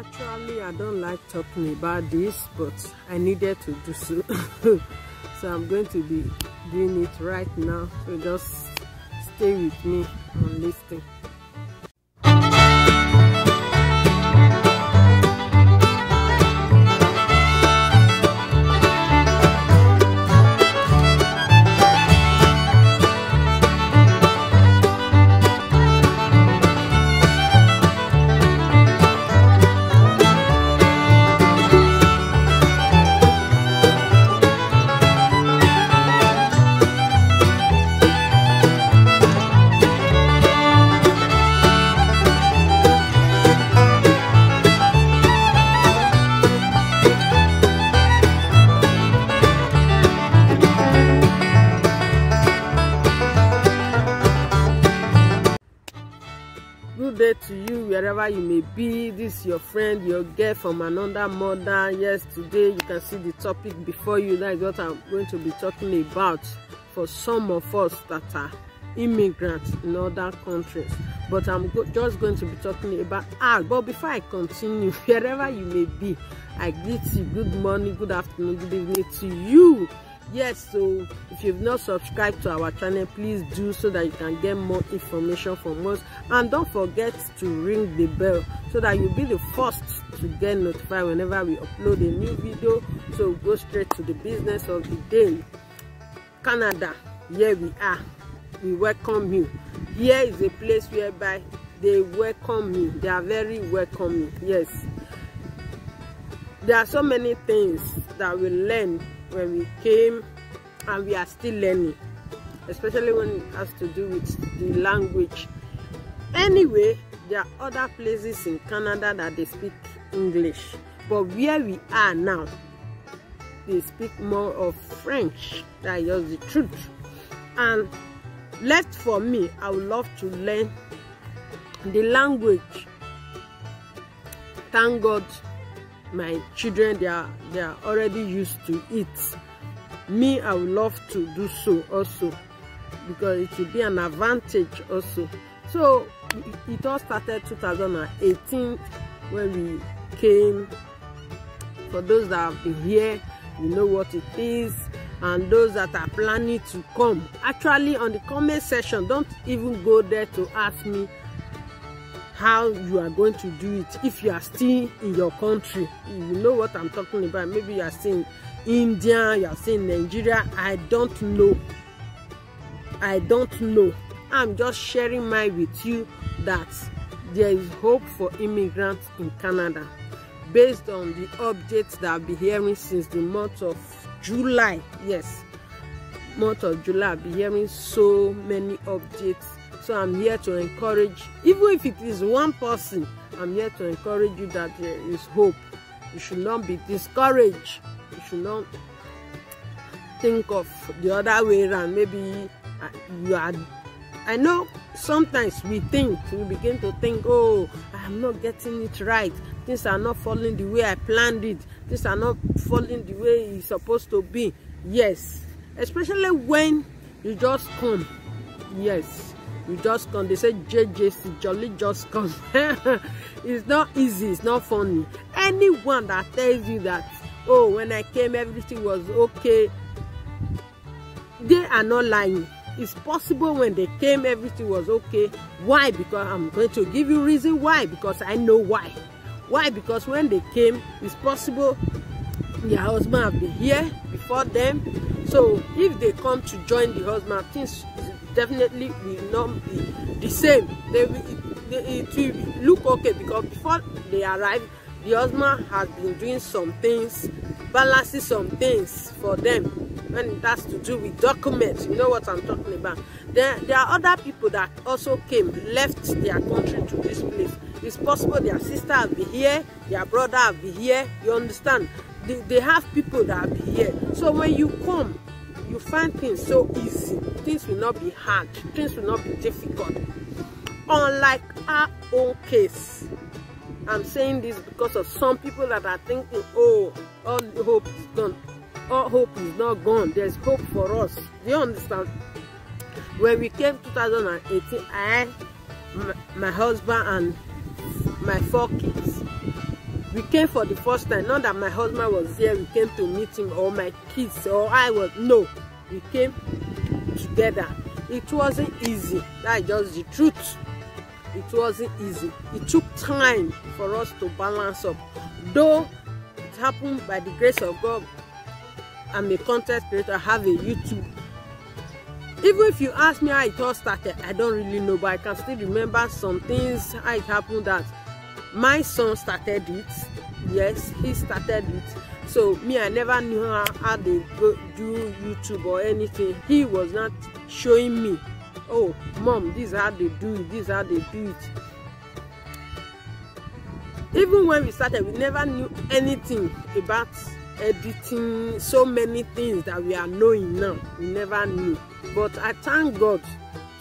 Actually, I don't like talking about this, but I needed to do so. So I'm going to be doing it right now. So just stay with me and listen. Good day to you wherever you may be. This is your friend, your girl from another mother. Yes, today you can see the topic before you. That is what I'm going to be talking about for some of us that are immigrants in other countries. But I'm just going to be talking about but before I continue, wherever you may be, I greet you. Good morning, good afternoon, good evening to you. Yes, so if you've not subscribed to our channel, please do, so that you can get more information from us. And don't forget to ring the bell so that you'll be the first to get notified whenever we upload a new video. So go straight to the business of the day. Canada, here we are. We welcome you. Here is a place whereby they welcome you. They are very welcoming. Yes. There are so many things that we learn when we came, and we are still learning, especially when it has to do with the language. Anyway, there are other places in Canada that they speak English, but where we are now, they speak more of French. That is the truth. And left for me, I would love to learn the language. Thank God my children, they are already used to it. Me, I would love to do so also, because it will be an advantage also. So it all started 2018 when we came. For those that have been here, you know what it is, and those that are planning to come, actually on the comment section, don't even go there to ask me how you are going to do it. If you are still in your country, you know what I'm talking about. Maybe you are still in India, you are still in Nigeria. I don't know. I'm just sharing mine with you, that there is hope for immigrants in Canada based on the updates that I've been hearing since the month of July. Yes, month of July, I've been hearing so many updates. So I'm here to encourage, even if it is one person, I'm here to encourage you that there is hope. You should not be discouraged. You should not think of the other way around. Maybe you are, I know sometimes we begin to think, oh, I'm not getting it right. Things are not falling the way I planned it. Things are not falling the way it's supposed to be. Yes, especially when you just come. Yes. You just come. They say JJC, jolly just come. It's not easy, it's not funny. Anyone that tells you that, oh, when I came everything was okay, they are not lying. It's possible when they came everything was okay. Why? Because I'm going to give you reason why, because I know why. Why? Because when they came, it's possible their husband have been here before them. So if they come to join the husband, things definitely will not be the same. It will look okay, because before they arrive, the husband has been doing some things, balancing some things for them when it has to do with documents. You know what I'm talking about. There are other people that also came, left their country to this place. It's possible their sister have been here, their brother have been here. You understand? They have people that have been here. So when you come, you find things so easy. Things will not be hard. Things will not be difficult. Unlike our own case. I'm saying this because of some people that are thinking, oh, all hope is gone. All hope is not gone. There's hope for us. Do you understand? When we came 2018, my husband and my 4 kids, We came for the first time, not that my husband was there, we came to meet him, or my kids, or I was, no. We came together. It wasn't easy. That's just the truth. It wasn't easy. It took time for us to balance up. Though it happened by the grace of God, I'm a content creator, I have a YouTube. Even if you ask me how it all started, I don't really know, but I can still remember some things, how it happened, that my son started it. Yes, he started it. So me, I never knew how they go do YouTube or anything. He was not showing me, oh mom, this is how they do it, this is how they do it. Even when we started, we never knew anything about editing, so many things that we are knowing now. We never knew. But I thank God.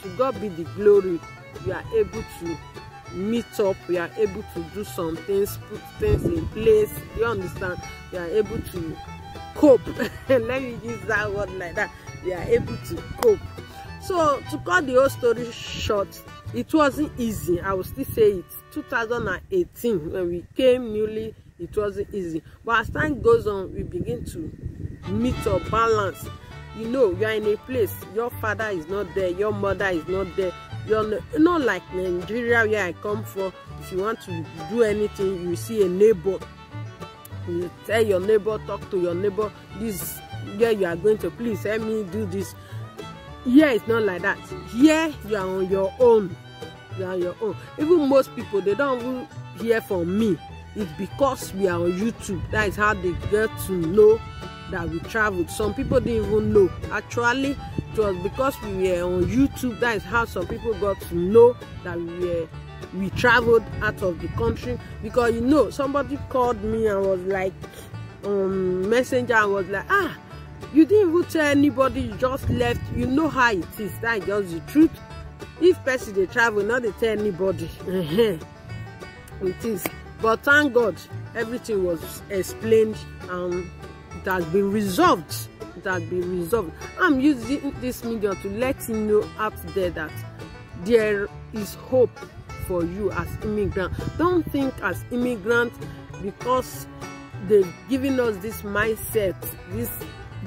To God be the glory. We are able to meet up, we are able to do some things, put things in place. You understand? We are able to cope. Let me use that word like that. We are able to cope. So to cut the whole story short, it wasn't easy. I will still say it. 2018, when we came newly, it wasn't easy. But as time goes on, we begin to meet up, balance. You know, you are in a place, your father is not there, your mother is not there. You're not like Nigeria, where I come from. If you want to do anything, you see a neighbor, you tell your neighbor, talk to your neighbor, this where you are going to, please help me do this. Here it's not like that. Here you are on your own. You are on your own. Even most people, they don't even hear from me. It's because we are on YouTube. That is how they get to know that we traveled. Some people didn't even know. Actually, it was because we were on YouTube. That is how some people got to know that we traveled out of the country. Because you know, somebody called me and was like, messenger, and was like, you didn't even tell anybody, you just left. You know how it is. That's just the truth. If person they travel, not they tell anybody. It is. But thank God, everything was explained and it has been resolved. It has been resolved. I'm using this medium to let you know out there that there is hope for you as immigrant. Don't think as immigrant because they've given us this mindset, this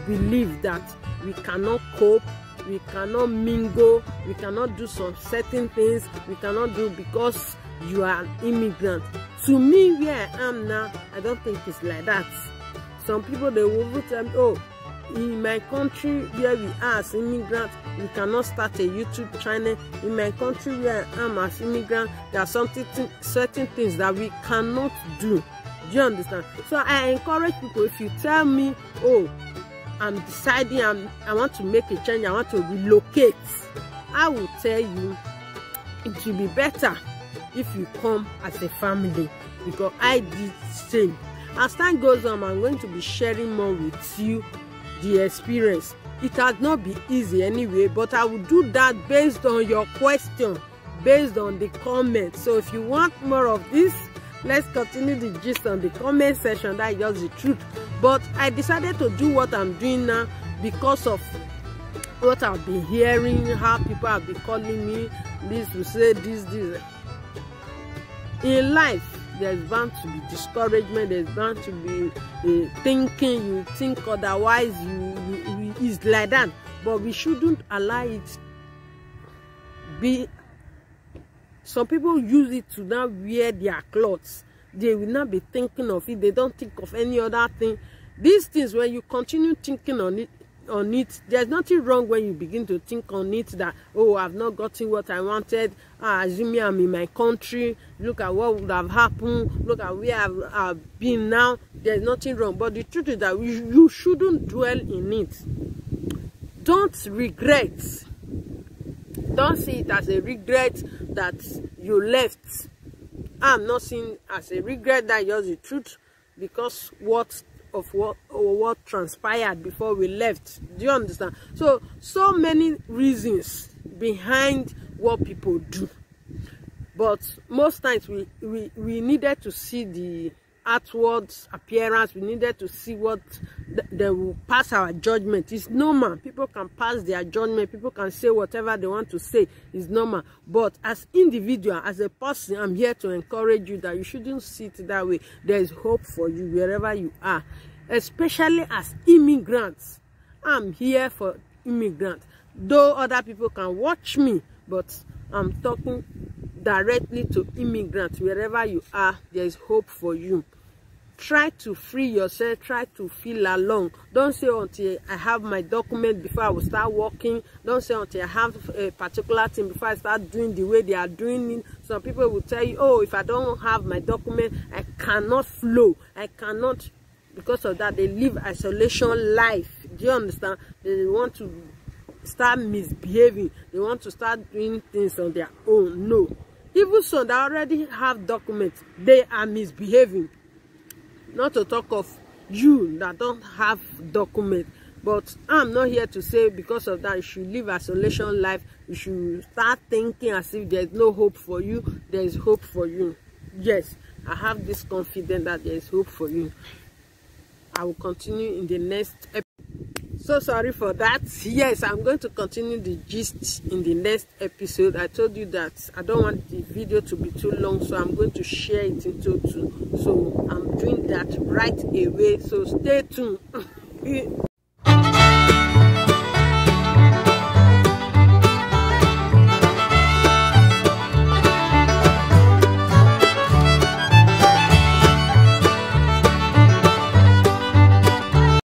belief that we cannot cope, we cannot mingle, we cannot do some certain things, we cannot do because you are an immigrant. To me, where I am now, I don't think it's like that. Some people, they will tell me, oh, in my country where we are as immigrants, we cannot start a YouTube channel. In my country where I am as immigrant, there are certain things that we cannot do. Do you understand? So I encourage people, if you tell me, oh, I'm deciding I want to make a change, I want to relocate, I will tell you it will be better if you come as a family, because I did same. As time goes on, I'm going to be sharing more with you the experience. It has not been easy anyway, but I will do that based on your question, based on the comments. So if you want more of this, let's continue the gist on the comment section. That's just the truth. But I decided to do what I'm doing now because of what I've been hearing, how people have been calling me, this will say this. In life, there's bound to be discouragement, there's bound to be thinking, you think otherwise, it's like that. But we shouldn't allow it be. Some people use it to now wear their clothes. They will not be thinking of it. They don't think of any other thing. These things, when you continue thinking on it, there's nothing wrong when you begin to think on it that, oh, I've not gotten what I wanted. Assuming I'm in my country, look at what would have happened, look at where I've been now. There's nothing wrong. But the truth is that you shouldn't dwell in it. Don't regret. Don't see it as a regret that you left. I'm not seeing it as a regret. That just the truth, because what transpired before we left. Do you understand? So many reasons behind what people do, but most times we needed to see outward appearance. We needed to see what they will pass our judgment. It's normal. People can pass their judgment. People can say whatever they want to say. It's normal. But as individual, as a person, I'm here to encourage you that you shouldn't see it that way. There is hope for you wherever you are, especially as immigrants. I'm here for immigrants. Though other people can watch me, but I'm talking directly to immigrants. Wherever you are, there is hope for you. Try to free yourself. Try to feel along. Don't say until I have my document before I will start working. Don't say until I have a particular thing before I start doing the way they are doing it. Some people will tell you, oh, if I don't have my document, I cannot flow. I cannot. Because of that, they live isolation life. Do you understand? They want to start misbehaving. They want to start doing things on their own. No. Even so, they already have documents. They are misbehaving. Not to talk of you that don't have documents. But I'm not here to say because of that you should live isolation life. You should start thinking as if there's no hope for you. There is hope for you. Yes, I have this confidence that there is hope for you. I will continue in the next episode. So sorry for that. Yes, I'm going to continue the gist in the next episode. I told you that I don't want the video to be too long, so I'm going to share it into two. So I'm doing that right away. So stay tuned.